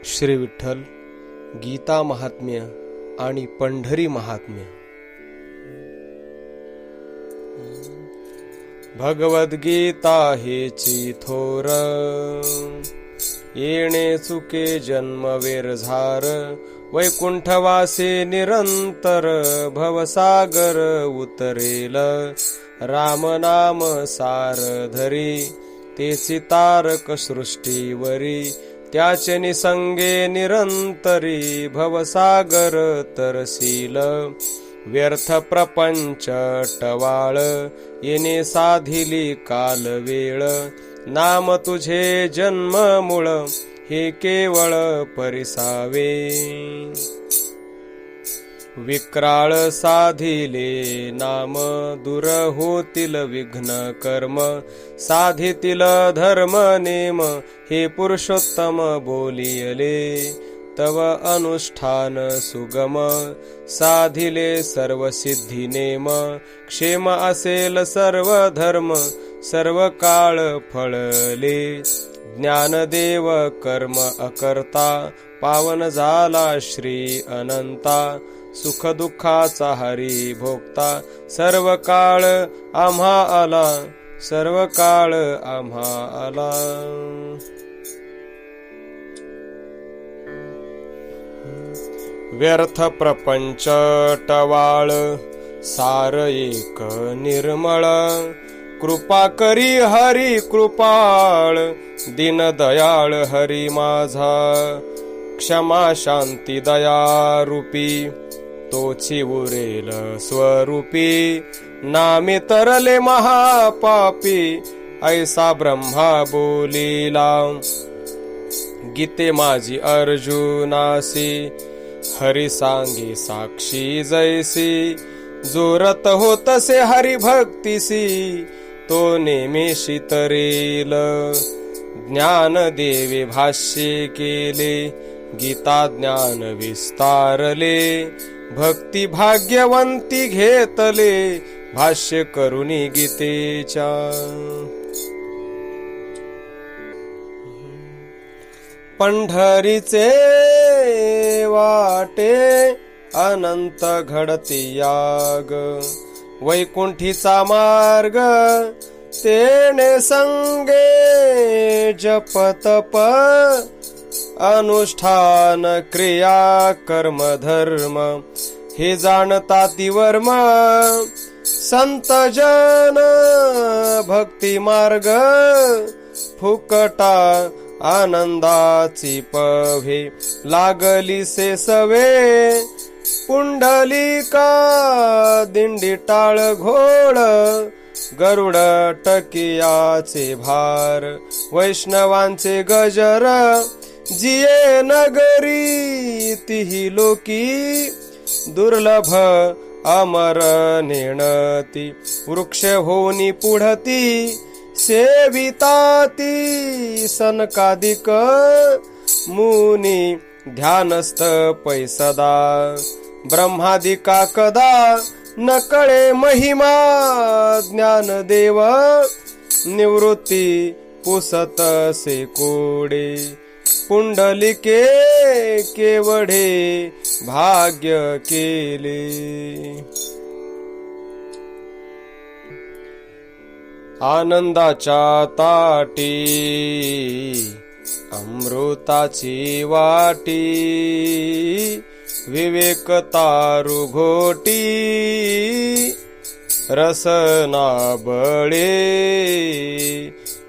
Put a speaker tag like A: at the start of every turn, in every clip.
A: श्री विठ्ठल गीता महात्म्य आणि पंढरी महात्म्य। भगवद्गीता हेची थोर, येणे चुके जन्म वेरझार। वैकुंठवासे निरंतर, भवसागर उतरेल। राम नाम सार धरी, तेची तारक सृष्टीवरी। त्याचे निसंगे निरंतरी, भवसागर तरसील। व्यर्थ प्रपंच टवाळ, येणे साधिली काल वेळ। नाम तुझे जन्म मूळ, हे केवळ परिसावे। विक्राळ साधिले नाम, दूर होतील विघ्न कर्म। साधितील धर्म नेम, हे पुरुषोत्तम बोलियले। तव अनुष्ठान सुगम, साधिले सर्व सिद्धी नेम। क्षेम असेल सर्व धर्म, सर्व काळ फळले। ज्ञानदेव कर्म अकर्ता, पावन झाला श्री अनंता। सुख दुःखाचा हरी भोगता, सर्व काळ आम्हा आला, सर्व काळ आम्हा आला। व्यर्थ प्रपंच टवाळ, सार एक निर्मळ। कृपा करी हरी कृपाळ, दीनदयाळ हरी माझा। क्षमा शांती दया रूपी, तोची उरेल स्वरूपी। नामे तरले महापापी, ऐसा ब्रह्मा बोलिला। गीते माझी अर्जुनासी, हरी सांगे साक्षी जैसी। जोरत होतसे हरी भक्तीसी, तो नेमेशी तरेल। ज्ञान देवे भाष्ये केले, गीता ज्ञान विस्तारले। भक्ती भाग्यवंती घेतले, भाष्य करुनी गीतेच्या। पंढरीचे वाटे अनंत घडती याग। वैकुंठीचा मार्ग, तेने संगे जप तप। अनुष्ठान क्रिया कर्म धर्म, हे जाणता ती वर्म। संत जन भक्ती मार्ग, फुकटा आनंदाची पवे। लागली से सवे, पुंडलिका दिंडी टाळ घोळ। गरुड टकियाचे भार, वैष्णवांचे गजर। जिये नगरी तिही लोकी, दुर्लभ अमर नेणती। वृक्ष होनी पुढती, सेविताती सनकादिक। मुनी ध्यानस्थ पैसदा, ब्रह्मादिका कदा। न कळे महिमा ज्ञानदेव, निवृत्ती पुसत से कोडे। पुंडलिके केवढे भाग्य केले। आनंदाच्या ताटी, अमृताची वाटी। विवेक तारु घोटी, रसना बळे।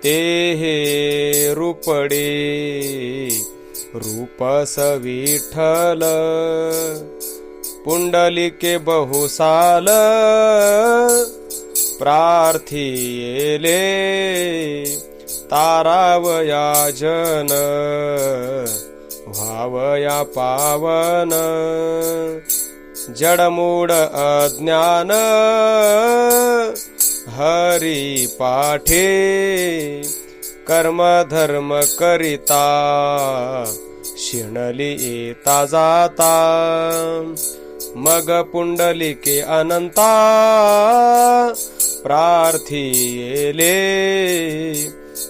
A: ते हे रूपडे, रूपस विठ्ठल। पुंडलिके बहुसाल, प्रार्थियेले। तारावया जन, व्हावया पावन। जडमूड अज्ञान, हरी पाठे। कर्म धर्म करिता, शिणली येता जाता। मग पुंडलिके अनंता, प्रार्थियेले।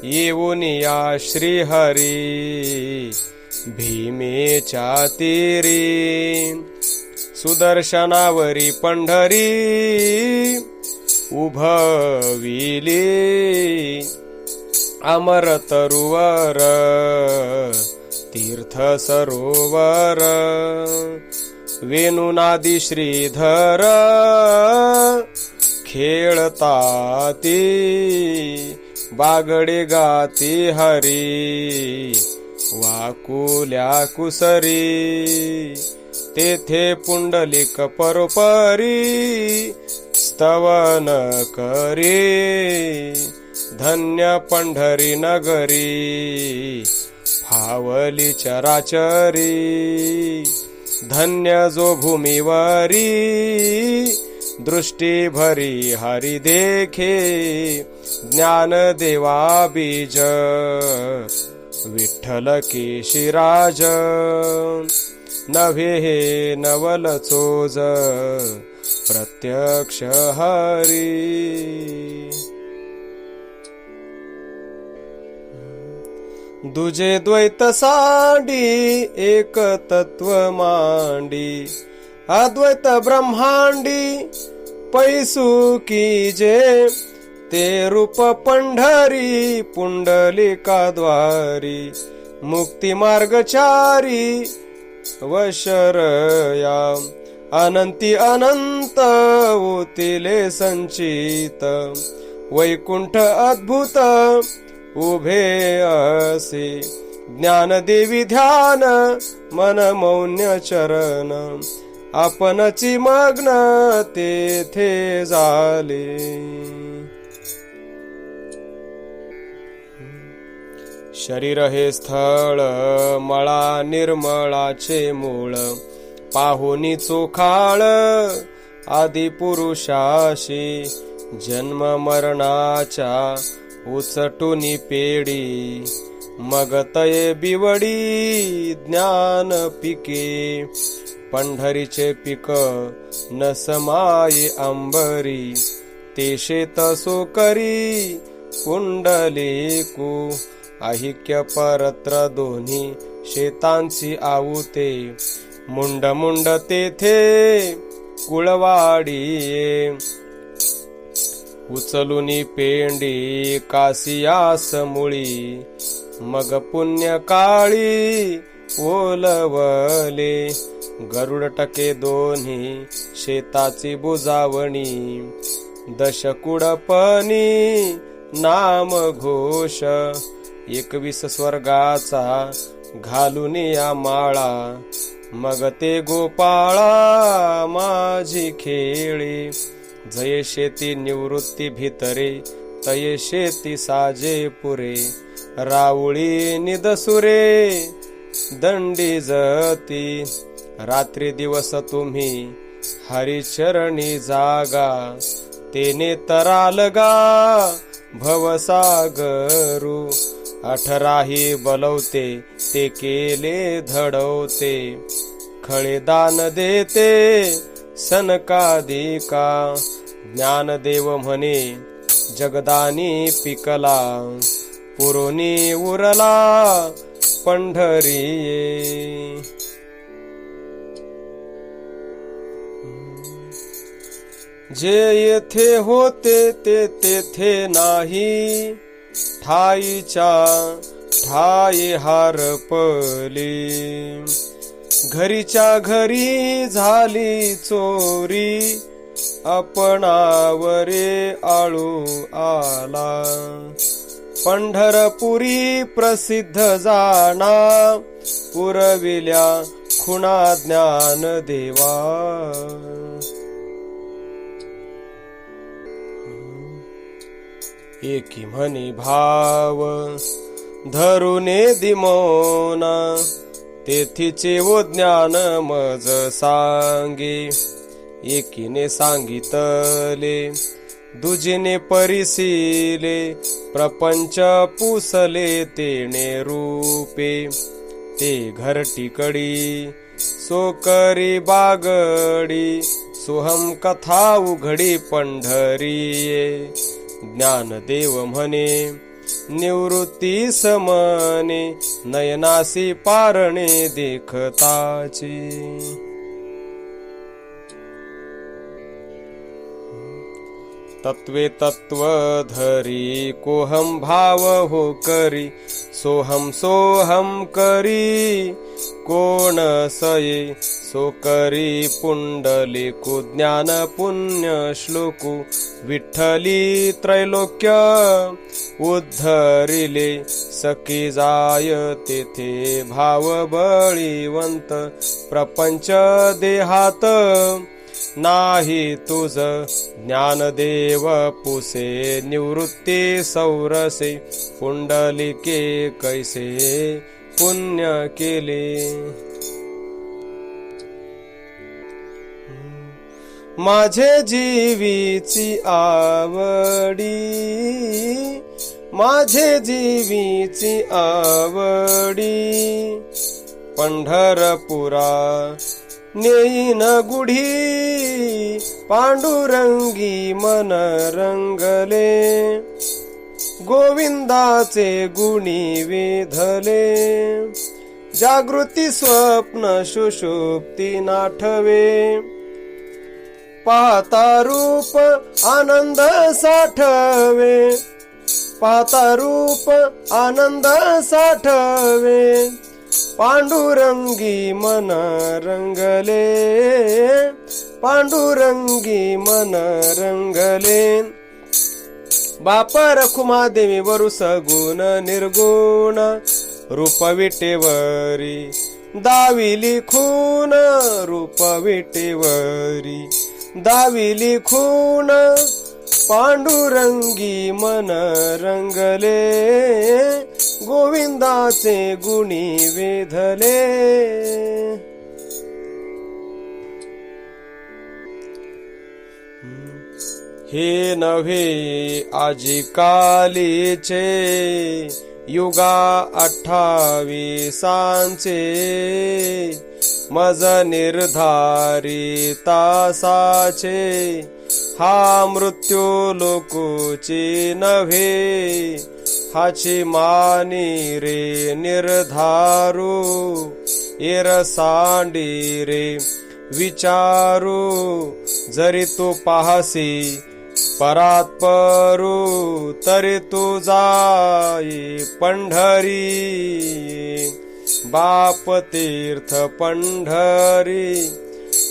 A: येऊन या श्रीहरी, भीमेच्या तीरी सुदर्शनावरी पंढरी उभविली अमर तरुवर तीर्थ सरोवर वेणुनादी श्रीधर खेळताती बागडे गाती हरी वाकुल्या कुसरी तेथे पुंडलिक परोपरी स्तवन करी धन्य पंढरी नगरी फावली चराचरी धन्य जो भूमीवरी दृष्टी भरी हरी देखे ज्ञान देवा बीज विठ्ठल केशिराज नव्हे हे नवल चोज प्रत्यक्ष हरी दुजे द्वैत सांडी एक तत्व मांडी अद्वैत ब्रह्मांडी पैसू की जे ते रूप पंढरी पुंडलिकाद्वारी मुक्ती मार्गचारी वशरया अनंती अनंत ओतिले संचित वैकुंठ अद्भुत उभे असे ज्ञानदेवी ध्यान मन मौन्य चरण आपणची मग्न तेथे झाले शरीर हे स्थळ मळा निर्मळाचे मूळ पाहुनी चोखाळ आदि पुरुषाशी जन्म मरणाच्या उचटुनी पेडी मग तये बिवडी ज्ञान पिके पंढरीचे पिक न समाये अंबरी ते शेत सोकरी पुंडलिकू ऐक्य परत्र दोन्ही शेतांची आवुते मुंड मुंड तेथे कुळवाडीये उचलुनी पेंडी कासियास मुळी मग पुण्य काळी ओलवले गरुड टके दोन्ही शेताची बुजावणी दशकुडपणी नाम घोष 21 स्वर्गाचा घालून या माळा मग ते गोपाळा माझी खेळी जये शेती निवृत्ती भितरे तये शेती साजे पुरे राऊळी निदसुरे दंडी जती रात्री दिवस तुम्ही हरिचरणी जागा तेने तरालगा भवसागरू 18 बलवते ते केले धडवते खळे दान देते सनकादिका ज्ञानदेव म्हणे जगदानी पिकला पुरोनी उरला पंढरीये जे येथे होते ते तेथे नाही ठाईच्या ठाई हारपली घरीच्या घरी झाली चोरी आपणावरे आळू आला पंढरपुरी प्रसिद्ध जाणा पुरविल्या खुणा ज्ञान देवा एकी म्हणी भाव धरुने दिमोना तेथीचे वो ज्ञान मज सांगे एकीने सांगितले दुजीने परिसिले प्रपंच पुसले तेने रूपे ते घरटिकडी सोकरी बागडी सोहम कथा उघडी पंढरीये ज्ञानदेव म्हणे निवृत्ती समने नयनासी पारणे देखताची तत्वे तत्व धरी कोहम भाव हो करी सोहम सोहम करी कोण सये सो करी पुंडलिकु ज्ञान पुण्य श्लोकु विठ्ठली त्रैलोक्य उद्धरिले सखी जाय तेथे भाव बळीवंत प्रपंच देहात नाही तुझ ज्ञानदेव पुसे निवृत्ती सौरसे पुंडलिके कैसे पुण्य केले माझे जीवीची आवडी माझे जीवीची आवडी पंढरपुरा नेईन गुढी पांडुरंगी मन रंगले गोविंदाचे गुणी वेधले जागृती स्वप्न सुषुप्ती नाठवे पाहता रूप आनंद साठवे पाहता रूप आनंद साठवे पांडुरंगी मन रंगले पांडुरंगी मन रंगले बाप रखुमादेवी वरु सगुण निर्गुण रूप विटेवरी दाविली खून रूप विटेवरी दाविली खून पांडुरंगी मन रंगले गोविंदाचे गुणी वेधले हे नव्हे आजी कालीचे युगा 28 मज निर्धारी तासाचे हा मृत्यू लोकोची नव्हे हाची मानी रे निर्धारू एरसांडी रे विचारू जरी तू पाहसी परात परू तरी तू जाई पंढरी बाप तीर्थ पंढरी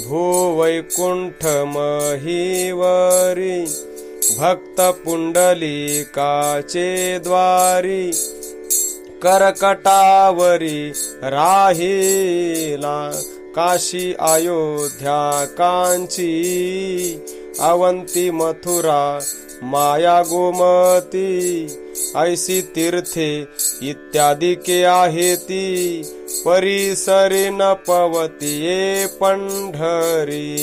A: भूवैकुंठ महीवरी भक्त पुंडलिकाचे द्वारी करकटावरी राहिला काशी अयोध्या कांची अवंती मथुरा माया गोमती ऐसी तीर्थे इत्यादी के आहे ती परिसरी न पवतीये पंढरी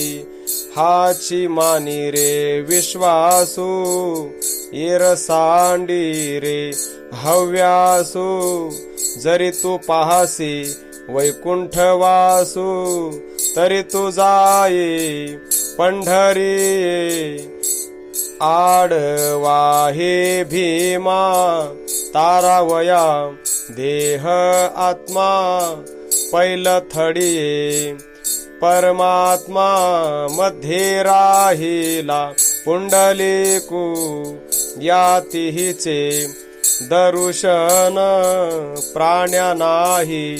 A: हाची मानी रे विश्वासू येरसांडी रे हव्यासू जरी तू पाहसी वैकुंठ वासू तरी तू जाये पंढरी आडवा हे भीमा तारावया देह आत्मा पैलथडी परमात्मा मध्ये राहिला पुंडलिकू यातिहिचे दर्शन प्राण्या नाही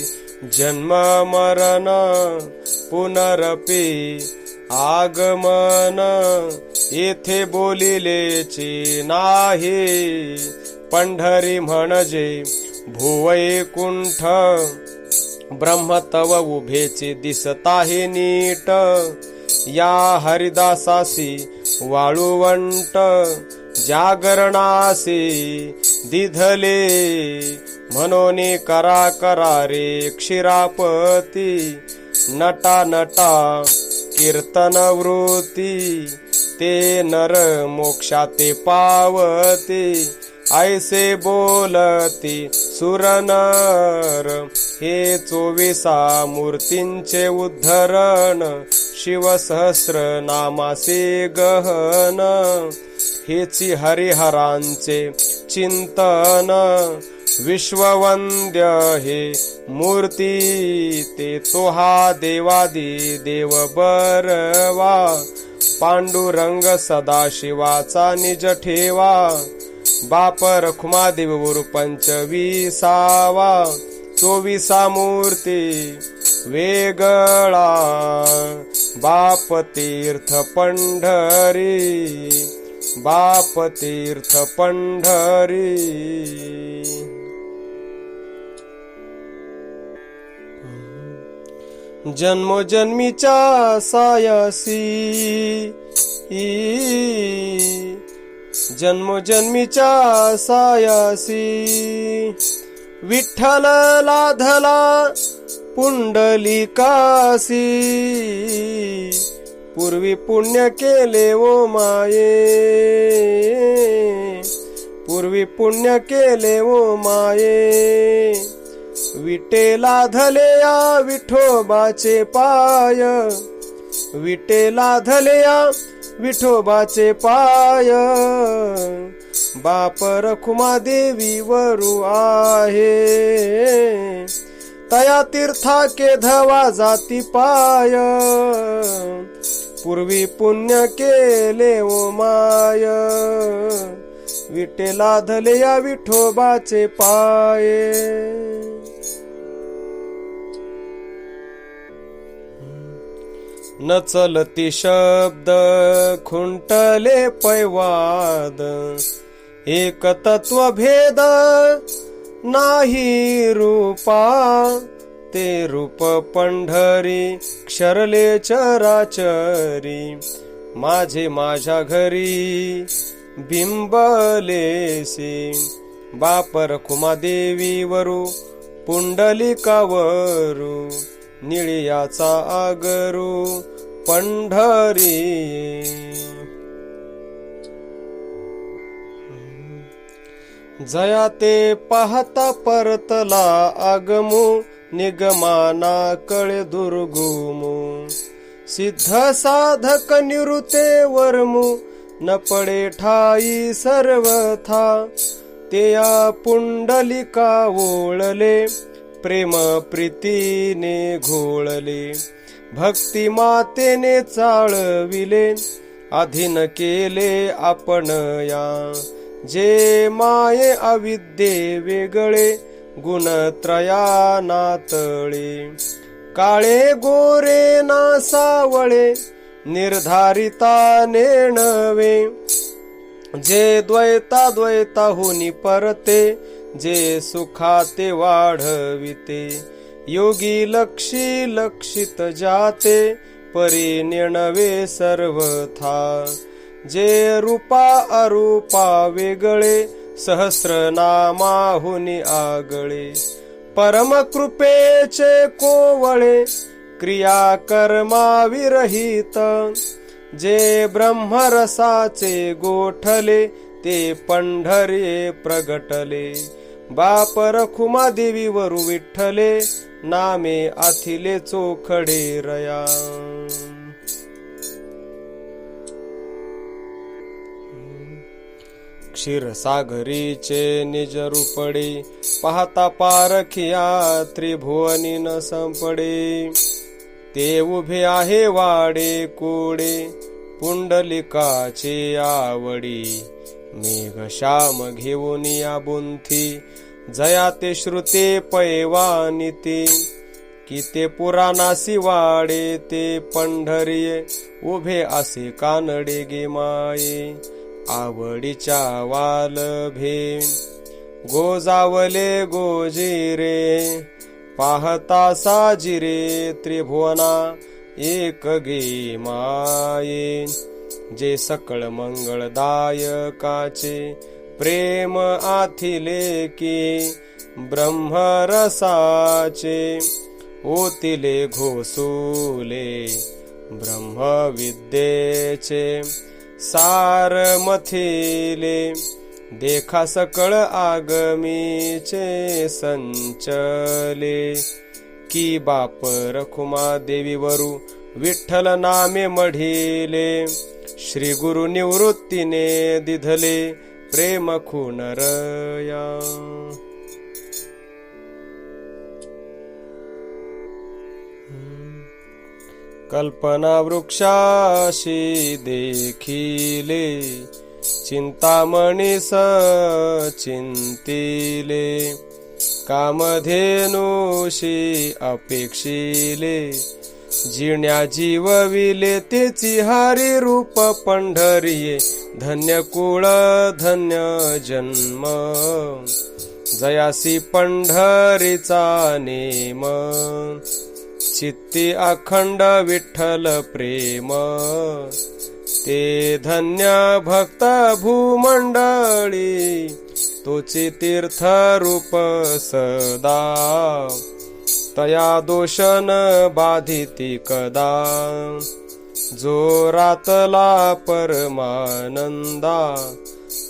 A: जन्म मरण पुनरपी आगमन येथे बोलिलेची नाही पंढरी म्हणजे भुवैकुंठ ब्रह्म तव उभेचे दिसताहे नीट या हरिदासासी वाळुवंट जागरणासी दिधले म्हणून करा करा रे क्षीरापती नटा नटा कीर्तन वृत्ती ते नर मोक्षाते पावते ऐसे बोलती सुरनर हे 24 मूर्तींचे उद्धरण शिवसहस्र नामासे गहन हेची हरिहरांचे चिंतन, विश्ववंद्य हे मूर्ती ते तो हा देवादी देव बरवा, पांडुरंग सदाशिवाचा निज ठेवा, बाप रखुमादेवीवर 25वा, 24 मूर्ती वेगळा, बाप तीर्थ पंढरी, बाप तीर्थ पंढरी. जन्मोजन्मीच्या सायासी, जन्मोजन्मीच्या सायासी, विठ्ठल लाधला पुंडलिकासी, पूर्वी पुण्य केले ओ माये, पूर्वी पुण्य केले ओ माये, विटे लाधले या विठोबाचे पाय, विटे लाधले या विठोबाचे पाय, बाप रखुमादेवी वरू आहे, तया तीर्था केधवा जाती पाय, पूर्वी पुण्य केले ओ माय, विटे लाधले या विठोबाचे पाय. न चलती शब्द खुंटले पैवाद, एक तत्व भेद नाही रूपा, ते रूप पंढरी क्षरले चराचरी, माझे माझ्या घरी बिंबलेसी, बाप रखुमादेवी वरू पुंडलिकावरू, निळियाचा आगरू पंढरी. जया ते पाहता परतला आगमू, निगमाना कळे दुर्गुमू, सिद्ध साधक निवृत्ते वर्मू, न पडे ठाई सर्वथा, ते या पुंडलिका ओळले, प्रेम प्रीतीने घोळले, भक्ती मातेने चाळविले, अधीन केले आपण या, जे माये अविद्ये वेगळे, गुणत्रया नातळे, काळे गोरे ना सावळे, निर्धारिता नेणवे, जे द्वैता द्वैता होनी परते, जे सुखाते वाढविते, योगी लक्षी लक्षित जाते, परी नेणवे सर्वथा, जे रूपा अरूपा वेगळे, सहस्रनामाहुनी आगळे, परम कृपेचे कोवळे, क्रिया कर्मा विरहित, जे ब्रह्मरसाचे गोठले, ते पंढरी प्रगटले, बाप रखुमादेवी वरू विठ्ठले, नामे आथिले चोखडे रया. क्षीरसागरीचे निज रूपडे, पाहता पारखिया त्रिभुवनी न संपडे, ते उभे आहे वाडे कोडे, पुंडलिकाचे आवडी, मेघ श्याम घेऊन या बुंथी, जया ते श्रुते पैवानिते, कि ते पुराणासी वाडे, ते पंढरीये उभे असे कानडे गे माये, आवडीच्या वालभे, गोजावले गोजिरे, पाहता साजिरे, त्रिभुवना एक गे माये, जे सकळ मंगळदायकाचे, प्रेम आथिले की ब्रह्मरसाचे, ओतिले घोसुले ब्रह्मविद्येचे, सार मथिले, देखा सकळ आगमीचे संचले, की बाप रखुमादेवी वरू विठ्ठल नामे मढिले, श्री गुरु निवृत्तीने दिधले प्रेम खून रया. कल्पना वृक्षाशी देखिले चिंतामणी चिंतिले. कामधेनुषी अपेक्षिले जिण्या जीवविले तेची हरी रूप पंढरीये. धन्य कुळ धन्य जन्म जयासी पंढरीचा नेम. चित्ती अखंड विठ्ठल प्रेम ते धन्य भक्त भूमंडळी. तोचे तीर्थ रूप सदा तया दोषन बाधिती कदा. जो रातला परमानंदा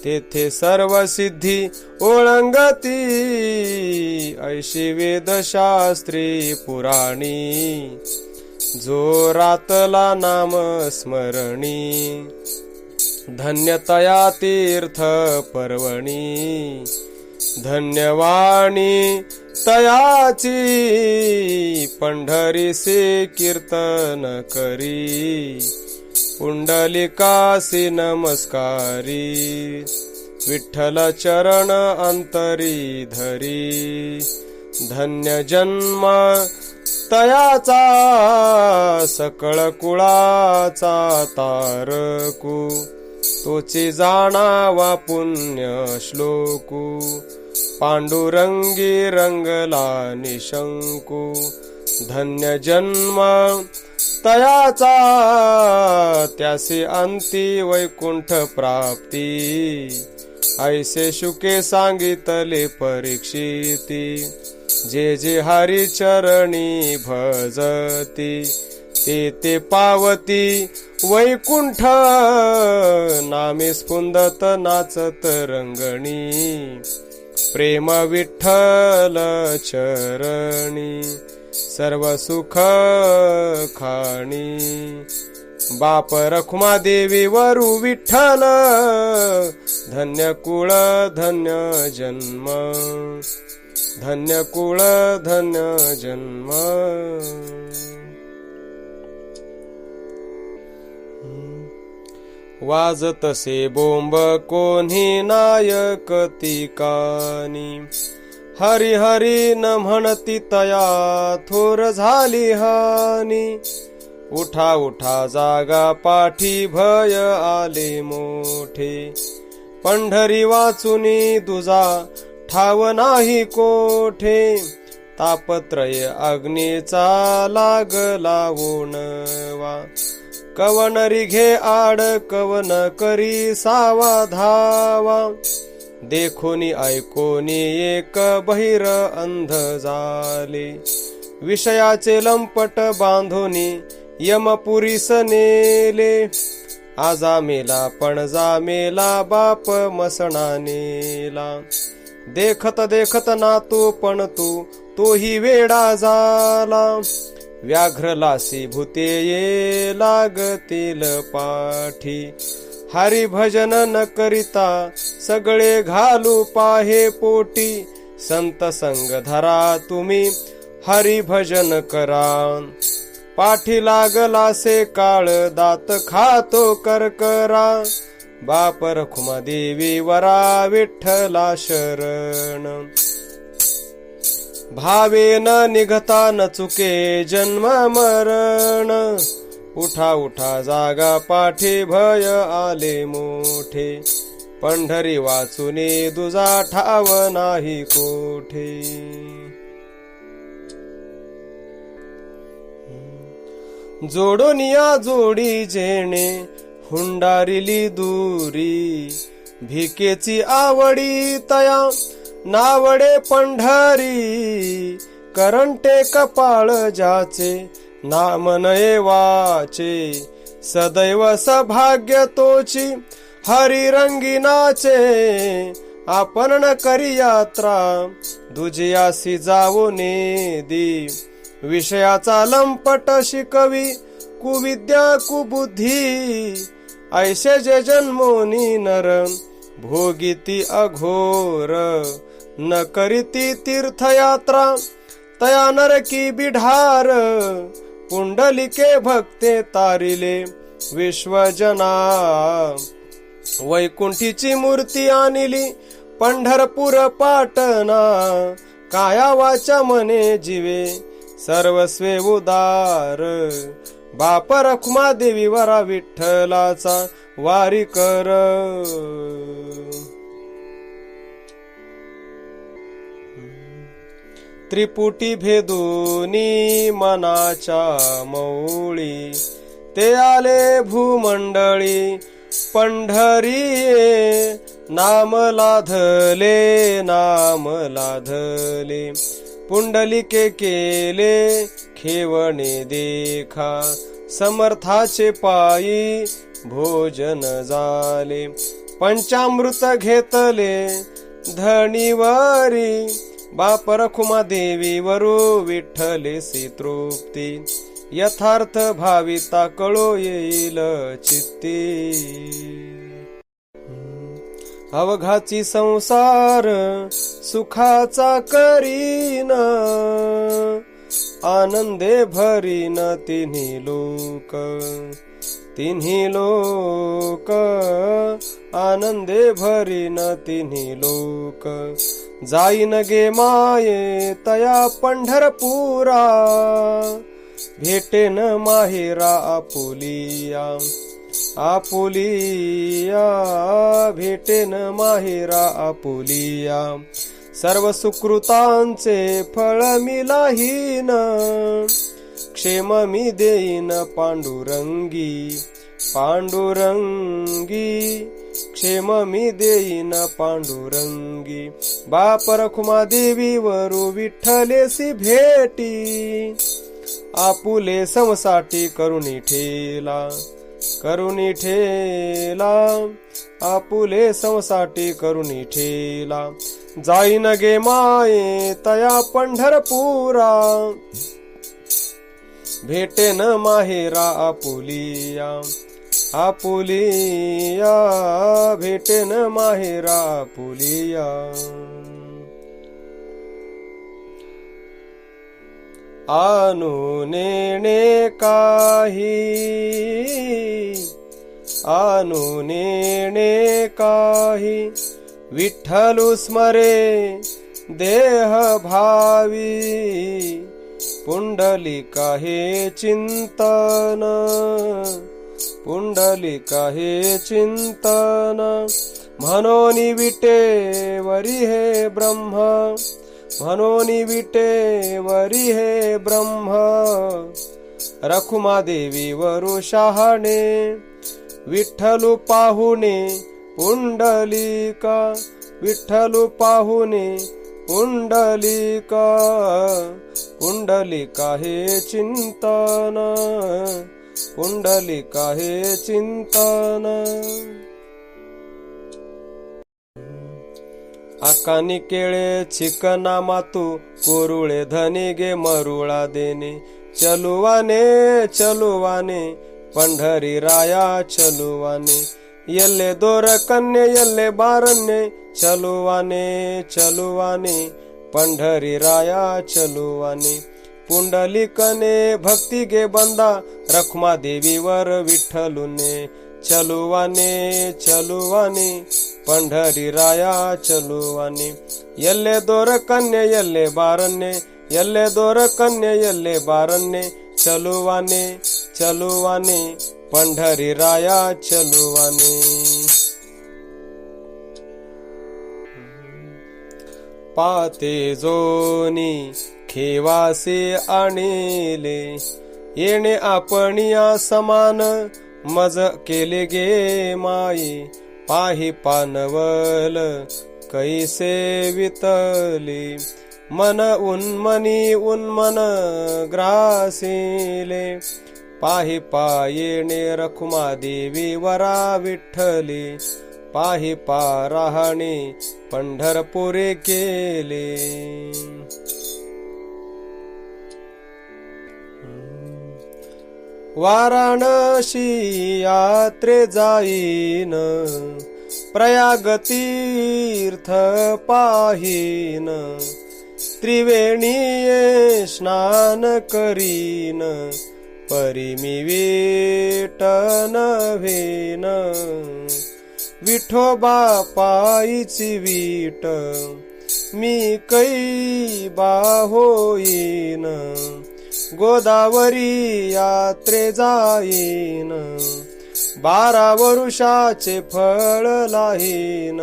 A: तेथे सर्व सिद्धी ओळंगती. ऐशी वेदशास्त्री पुराणी जो रातला नाम स्मरणी. धन्यतया तीर्थ पर्वणी धन्यवाणी तयाची. पंढरीसे कीर्तन करी पुंडलिकासी नमस्कारी. विठ्ठल चरण अंतरी धरी. धन्य जन्म तयाचा सकळ कुळाचा तारकू. तोची जाणावा पुण्य श्लोकू. पांडुरंगी रंगला निशंकू. धन्य जन्म तयाचा त्यासी अंती वैकुंठ प्राप्ती. ऐसे शुके सांगितले परीक्षिती. जे जे हरी चरणी भजती ते पावती वैकुंठ. नामे स्फुंदत नाचत रंगणी. प्रेम विठ्ठल चरणी सर्व सुख खाणी. बाप रखुमा देवी वरु विठ्ठल. धन्य कुळ धन्य जन्म धन्य कुळ धन्य जन्म. वाजतसे बोंब कोणी नायक तिकानी. हरी हरी न म्हणती तया थोर झाली हानी. उठा उठा जागा पाठी भय आले मोठे. पंढरी वाचुनी दुजा ठाव नाही कोठे. तापत्रय अग्नीचा लागला ओणवा. कवन रिघे आड कवन करी सावा धावा. देखोनी ऐकोनी एक बहिर अंध झाले. विषयाचे लंपट बांधोनी यमपुरीस नेले. आजा मेला पणजा मेला बाप मसणा नेला. देखत देखत नातू पण तोही वेडा झाला. व्याघ्रलासी भूते ये लागतील पाठी. हरी भजन न करिता सगळे घालू पाहे पोटी. संत संग धरा तुम्ही हरी भजन करा. पाठी लागलासे काळ दात खातो करकरा. बाप रखुमा देवी वरा विठ्ठला शरण. भावे न निघता न चुके जन्म मरण. उठा उठा जागा पाठी भय आले मोठे. पंढरी वाचुनी दुजा ठाव नाही कोठे. जोडोनिया जोडी जेणे हुंडारिली दूरी. भिकेची आवडी तया नावडे पंढरी. करंटे कपाळ ज्याचे नाम नये वाचे. सदैव सभाग्य तोची हरी रंगीनाचे. आपण न करी यात्रा दुजियासी जावो नेदी. विषयाचा लंपट शिकवी कुविद्या कुबुद्धी. ऐसे जे जन्मोनी नर भोगिती अघोर न करीती तीर्थयात्रा तया नरकी बिढार पुंडलिके भक्ते तारिले विश्वजना वैकुंठीची मूर्ती आणली पंढरपूर पाटणा काया वाचा मने जीवे सर्वस्वे उदार बाप रखुमा देवी वरा विठ्ठलाचा वारी कर त्रिपुटी भेदूनी मनाच्या मौळी ते आले भूमंडळी पंढरी नाम लाधले पुंडलिके केले खेवणे देखा समर्थाचे पायी भोजन झाले पंचामृत घेतले धणीवरी बाप रखुमा देवी वरू विठ्ठलेसी तृप्ती यथार्थ भाविता कळो येईल चित्ती अवघाची संसार सुखाचा करीन आनंदे भरीन तिन्ही लोक आनंदे भरीन तिन्ही लोक जाईन गे माये तया पंढरपुरा भेटेन माहेरा आपुलिया भेटेन माहेरा आपुलिया सर्व सुकृतांचे फळ मिलाहीन क्षेम मी देईन पांडुरंगी क्षेम मी देईन पांडुरंगी बाप रखुमा देवी वरू विठ्ठलेसी भेटी आपुले समसाठी करुणी ठेला आपुले समसाठी करुणी ठेला जाईन गे माये तया पंढरपुरा भेटेन माहेरा आपुलिया भेटेन माहेरा आपुलिया आणू नेणे काही विठ्ठलु स्मरे देह भावी पुंडलिका हे चिंतन म्हणून विटे वरी हे ब्रह्म रखुमा देवी वरू शहाणे विठ्ठलु पाहुणे पुंडलिका पुंडलिका हे चिंतन आकानी केळे चिकना मातू कुरुळे धनी गे मरुळा देणे चलुवाने पंढरी राया चलुवाने यल्ले दोर कन्ये यल्ले बारन्ये चलुवाने पंढरी राया चलुवाने पुंडलिकने भक्ती गे बंदा रखुमा देवीवर विठ्ठलुने चलुवाने पंढरी राया चलुवाने यल्ले दोर कन्ये यल्ले बारन्ये चलुवाने पंढरी राया चलुवाने पाते जोनी खेवासे आणिले येणे आपणिया समान मज केले गे माई पाही पानवल कैसे वितले मन उन्मन ग्रासिले पाही पायेणे रखुमा देवी वरा विठ्ठले पाही पाराहणे पंढरपुरे केले वाराणसी यात्रे जाईन, प्रयाग तीर्थ पाहीन, त्रिवेणीये स्नान करीन, परी मी वीट नव्हेन. विठोबा पायीची वीट मी कैबा होईन, गोदावरी यात्रे जाईन, 12 वरुषाचे फळ लाहीन,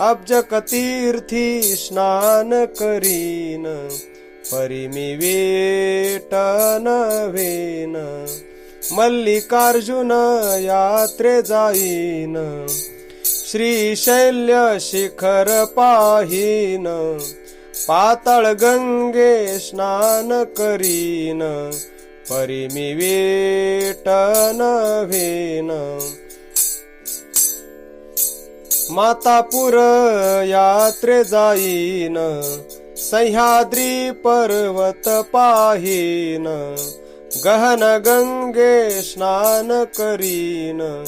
A: अब्जक तीर्थी स्नान करीन, परी मी वीट नव्हेन. मल्लिकार्जुन यात्रे जाईन, श्रीशैल्य शिखर पाहीन, पाताळ गंगे स्नान करीन, परी मी वीट नव्हेन. मातापूर यात्रे जाईन, सह्याद्री पर्वत पाहीन, गहन गंगे स्नान करीन,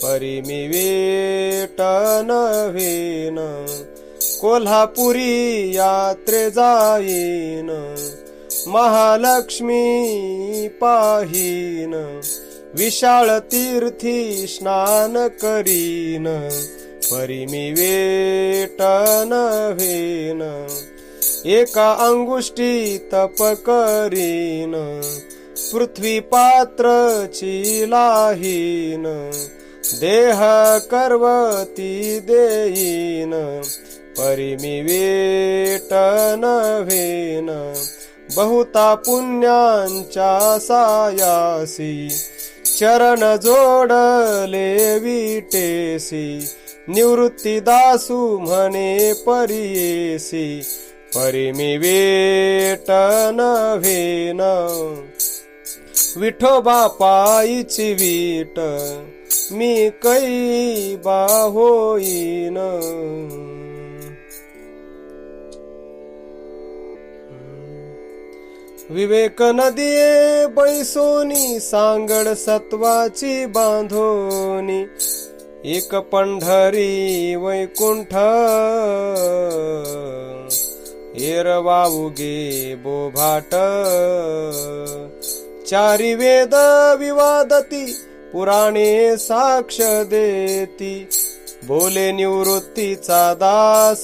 A: परी मी वीट नव्हेन. कोल्हापुरी यात्रे जाईन, महालक्ष्मी पाहीन, विशाळ तीर्थी स्नान करीन, परी मी वीट नव्हेन. एका अंगुष्टी तप करीन, पृथ्वी पात्रची लाहीन, देह करवती देईन, परी मी वीट नव्हेन. बहुता पुण्यांच्या सायासी, चरण जोडले विटेसी, निवृत्ती दासू म्हणे परियेसी, परी मी वीट नव्हेन. विठोबा पायीची वीट मी कैबा होईन. विवेक नदिये बैसोनी, सांगड सत्वाची बांधोनी, एक पंढरी वैकुंठ, एरवाउगे बोभाट. चारी वेद विवादती, पुराणे साक्ष देती, बोले निवृत्तीचा दास,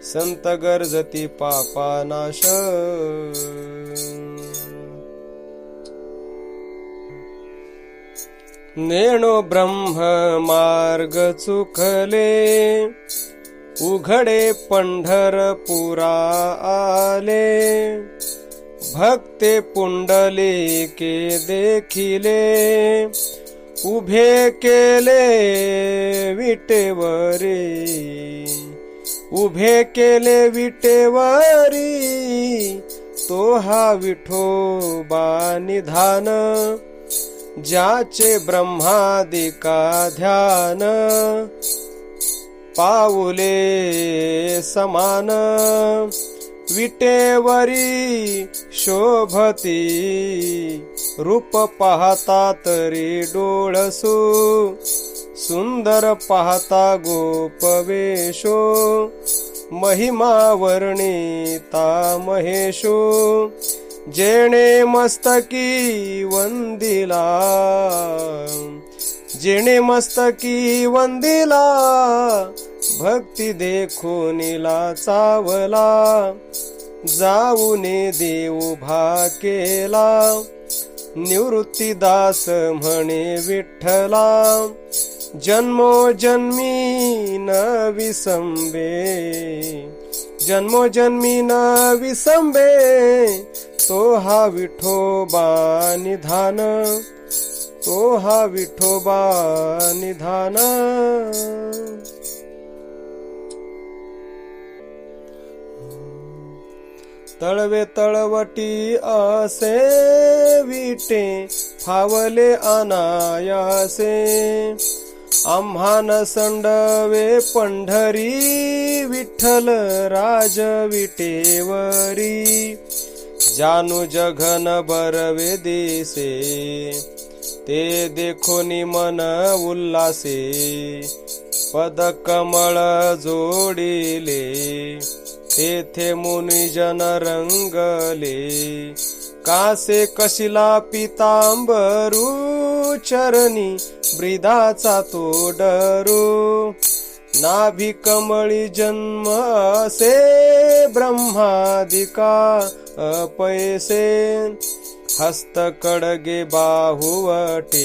A: संत गर्जती पापानाश. नेणो ब्रह्म मार्ग चुकले, उघडे पंढरपुरा आले, भक्ते पुंडलिके देखिले, उभे केले विटेवरी, उभे केले विटेवरी, तो हा विठोबा निधान, ज्याचे ब्रह्मादिका ध्यान, पाऊले समान, विटेवरी शोभती, रूप पाहता तरी डोळसू, सुंदर पाहता गोपवेशो, महिमा वर्णिता महेशो, जेणे मस्तकी वंदिला, जेणे मस्तकी वंदिला, भक्ती देखोनीला चावला, जाऊने देव भा केला, निवृत्तीदास म्हणे विठ्ठला, जन्मोजन्मी न विसंबे, जन्मोजन्मी न विसंबे, तो हा विठोबा निधान, तो हा विठोबा निधान. तळवे तळवटी असे विटे, फावले अनायासे, आम्हान संडवे पंढरी, विठ्ठल राज विटेवरी, जानू जघन बरवे दिसे ते देखोनी मन उल्लासे पद कमळ जोडिले तेथे मुनिजन रंगले कासे कशिला पितांबरू चरणी ब्रिदाचा तो डरू नाभी कमळी जन्म असे ब्रह्मादिका अपैसे हस्त कडगे बाहुवटे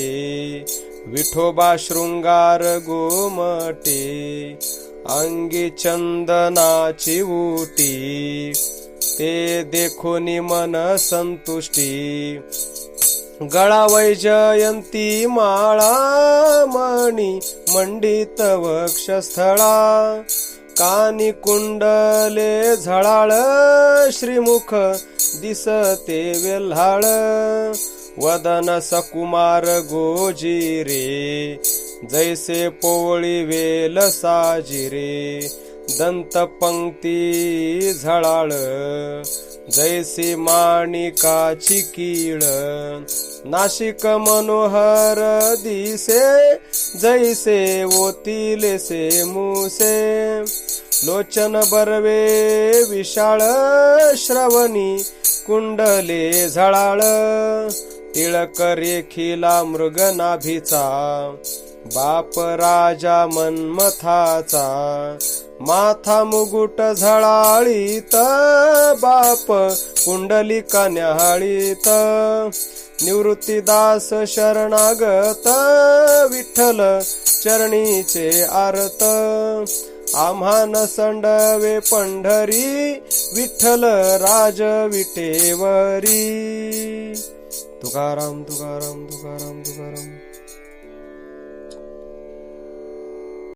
A: विठोबा शृंगार गोमटे अंगी चंदनाची उटी ते देखोनी मन संतुष्टी गळा वैजयंती माळा मणी मंडित वक्षस्थळा कानी कुंडले झळाळ श्रीमुख दिसते वेल्हाळ वदन सकुमार गोजिरे जैसे पोवळी वेल साजिरे दंत पंक्ती झळाळ जैसी माणिकाची कीळ नाशिक मनोहर दिसे जैसे ओतिलेसे मुसे लोचन बरवे विशाळ श्रवणी कुंडले झळाळ टिळक रेखिला मृग नाभीचा बाप राजा मन्मथाचा माथा मुगुट झळाळीत बाप कुंडलिका न्याहाळीत निवृत्तीदास शरणागत विठ्ठल चरणीचे आरत आम्हान संडवे पंढरी विठ्ठल राज विटेवरी तुकाराम तुकाराम तुकाराम तुकाराम